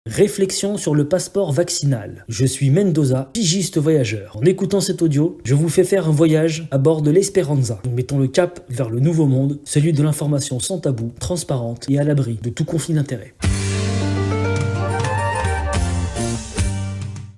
Réflexion sur le passeport vaccinal. Je suis Mendoza, pigiste voyageur. En écoutant cet audio, je vous fais faire un voyage à bord de l'Esperanza. Nous mettons le cap vers le nouveau monde, celui de l'information sans tabou, transparente et à l'abri de tout conflit d'intérêts.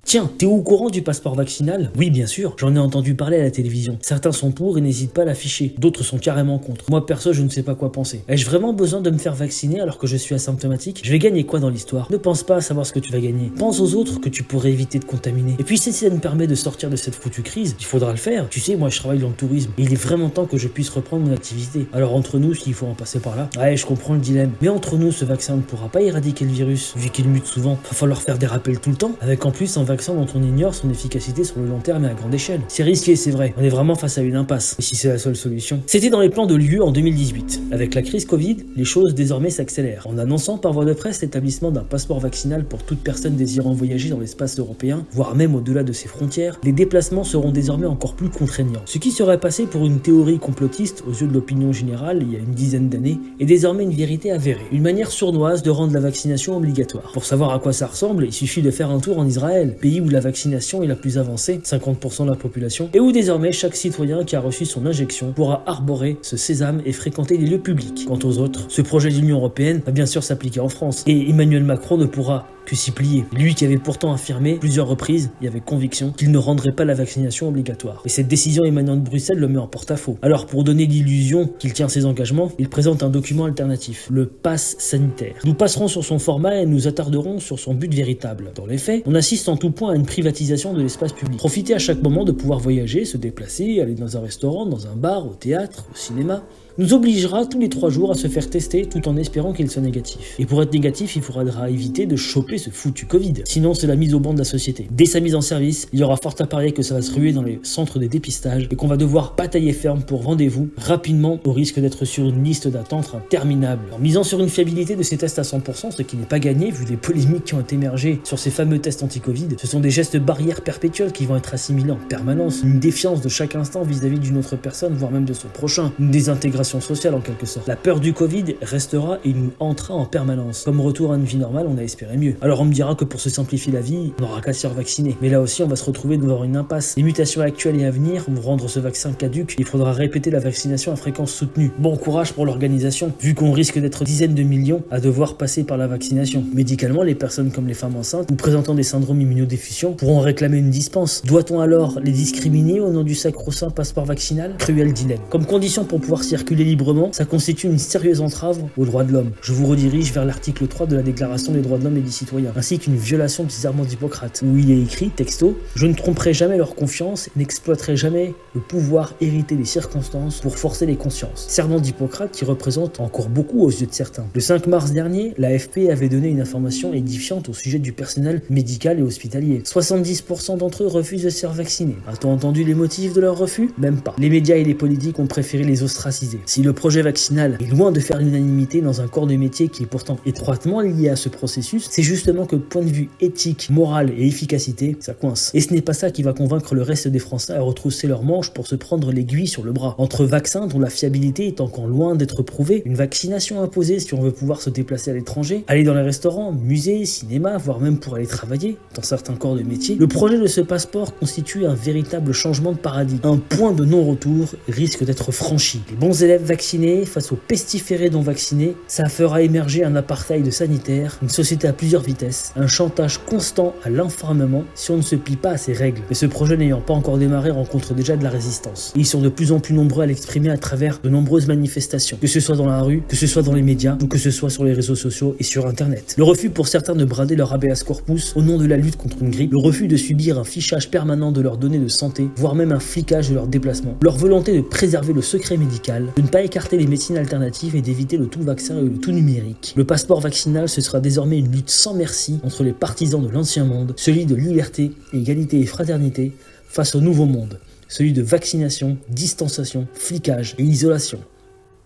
Tiens, t'es au courant du passeport vaccinal? Oui, bien sûr, j'en ai entendu parler à la télévision. Certains sont pour et n'hésitent pas à l'afficher, d'autres sont carrément contre. Moi perso, je ne sais pas quoi penser. Ai-je vraiment besoin de me faire vacciner alors que je suis asymptomatique? Je vais gagner quoi dans l'histoire? Ne pense pas à savoir ce que tu vas gagner. Pense aux autres que tu pourrais éviter de contaminer. Et puis si ça me permet de sortir de cette foutue crise, il faudra le faire. Tu sais, moi je travaille dans le tourisme, et il est vraiment temps que je puisse reprendre mon activité. Alors entre nous, s'il faut en passer par là, ouais, je comprends le dilemme. Mais entre nous, ce vaccin ne pourra pas éradiquer le virus, vu qu'il mute souvent. Va falloir faire des rappels tout le temps, avec en plus un vaccin dont on ignore son efficacité sur le long terme et à grande échelle. C'est risqué, c'est vrai. On est vraiment face à une impasse. Et si c'est la seule solution? C'était dans les plans de l'UE en 2018. Avec la crise Covid, les choses désormais s'accélèrent. En annonçant par voie de presse l'établissement d'un passeport vaccinal pour toute personne désirant voyager dans l'espace européen, voire même au-delà de ses frontières, les déplacements seront désormais encore plus contraignants. Ce qui serait passé pour une théorie complotiste aux yeux de l'opinion générale il y a une dizaine d'années est désormais une vérité avérée. Une manière sournoise de rendre la vaccination obligatoire. Pour savoir à quoi ça ressemble, il suffit de faire un tour en Israël, pays où la vaccination est la plus avancée, 50% de la population, et où désormais chaque citoyen qui a reçu son injection pourra arborer ce sésame et fréquenter les lieux publics. Quant aux autres, ce projet de l'Union européenne va bien sûr s'appliquer en France, et Emmanuel Macron ne pourra que s'y plier. Lui qui avait pourtant affirmé plusieurs reprises et avec conviction qu'il ne rendrait pas la vaccination obligatoire. Et cette décision émanant de Bruxelles le met en porte-à-faux. Alors pour donner l'illusion qu'il tient ses engagements, il présente un document alternatif, le pass sanitaire. Nous passerons sur son format et nous attarderons sur son but véritable. Dans les faits, on assiste en tout point à une privatisation de l'espace public. Profiter à chaque moment de pouvoir voyager, se déplacer, aller dans un restaurant, dans un bar, au théâtre, au cinéma, nous obligera tous les 3 jours à se faire tester tout en espérant qu'il soit négatif. Et pour être négatif, il faudra éviter de choper ce foutu Covid. Sinon, c'est la mise au banc de la société. Dès sa mise en service, il y aura fort à parier que ça va se ruer dans les centres de dépistage et qu'on va devoir batailler ferme pour rendez-vous rapidement au risque d'être sur une liste d'attente interminable. En misant sur une fiabilité de ces tests à 100%, ce qui n'est pas gagné vu les polémiques qui ont émergé sur ces fameux tests anti-Covid, ce sont des gestes barrières perpétuels qui vont être assimilés en permanence, une défiance de chaque instant vis-à-vis d'une autre personne, voire même de son prochain, une désintégration sociale en quelque sorte. La peur du Covid restera et nous hantera en permanence. Comme retour à une vie normale, on a espéré mieux. Alors on me dira que pour se simplifier la vie, on n'aura qu'à se faire vacciner. Mais là aussi, on va se retrouver devant une impasse. Les mutations actuelles et à venir vont rendre ce vaccin caduc. Il faudra répéter la vaccination à fréquence soutenue. Bon courage pour l'organisation, vu qu'on risque d'être dizaines de millions à devoir passer par la vaccination. Médicalement, les personnes comme les femmes enceintes ou présentant des syndromes immunodéficients pourront réclamer une dispense. Doit-on alors les discriminer au nom du sacro-saint passeport vaccinal? Cruel dilemme. Comme condition pour pouvoir circuler librement, ça constitue une sérieuse entrave aux droits de l'homme. Je vous redirige vers l'article 3 de la Déclaration des droits de l'homme et des citoyens, ainsi qu'une violation du serment d'Hippocrate, où il est écrit, texto, « Je ne tromperai jamais leur confiance et n'exploiterai jamais le pouvoir hérité des circonstances pour forcer les consciences. » Serment d'Hippocrate qui représente encore beaucoup aux yeux de certains. Le 5 mars dernier, l'AFP avait donné une information édifiante au sujet du personnel médical et hospitalier. 70% d'entre eux refusent de se faire vacciner. A-t-on entendu les motifs de leur refus? Même pas. Les médias et les politiques ont préféré les ostraciser. Si le projet vaccinal est loin de faire l'unanimité dans un corps de métier qui est pourtant étroitement lié à ce processus, c'est justement que point de vue éthique, moral et efficacité, ça coince. Et ce n'est pas ça qui va convaincre le reste des Français à retrousser leurs manches pour se prendre l'aiguille sur le bras. Entre vaccins dont la fiabilité est encore loin d'être prouvée, une vaccination imposée si on veut pouvoir se déplacer à l'étranger, aller dans les restaurants, musées, cinéma, voire même pour aller travailler dans certains corps de métier, le projet de ce passeport constitue un véritable changement de paradigme. Un point de non-retour risque d'être franchi. Les bons élèves vaccinés face aux pestiférés non vaccinés, ça fera émerger un apartheid sanitaire, une société à plusieurs vitesses, un chantage constant à l'informement si on ne se plie pas à ces règles. Mais ce projet n'ayant pas encore démarré rencontre déjà de la résistance. Et ils sont de plus en plus nombreux à l'exprimer à travers de nombreuses manifestations, que ce soit dans la rue, que ce soit dans les médias, ou que ce soit sur les réseaux sociaux et sur internet. Le refus pour certains de brader leur habeas corpus au nom de la lutte contre une grippe, le refus de subir un fichage permanent de leurs données de santé, voire même un flicage de leurs déplacements, leur volonté de préserver le secret médical, de ne pas écarter les médecines alternatives et d'éviter le tout vaccin et le tout numérique. Le passeport vaccinal, ce sera désormais une lutte sans merci entre les partisans de l'ancien monde, celui de liberté, égalité et fraternité, face au nouveau monde, celui de vaccination, distanciation, flicage et isolation.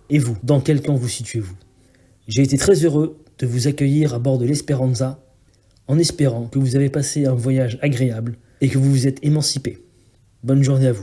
Et vous, dans quel camp vous situez-vous? J'ai été très heureux de vous accueillir à bord de l'Esperanza, en espérant que vous avez passé un voyage agréable et que vous vous êtes émancipé. Bonne journée à vous.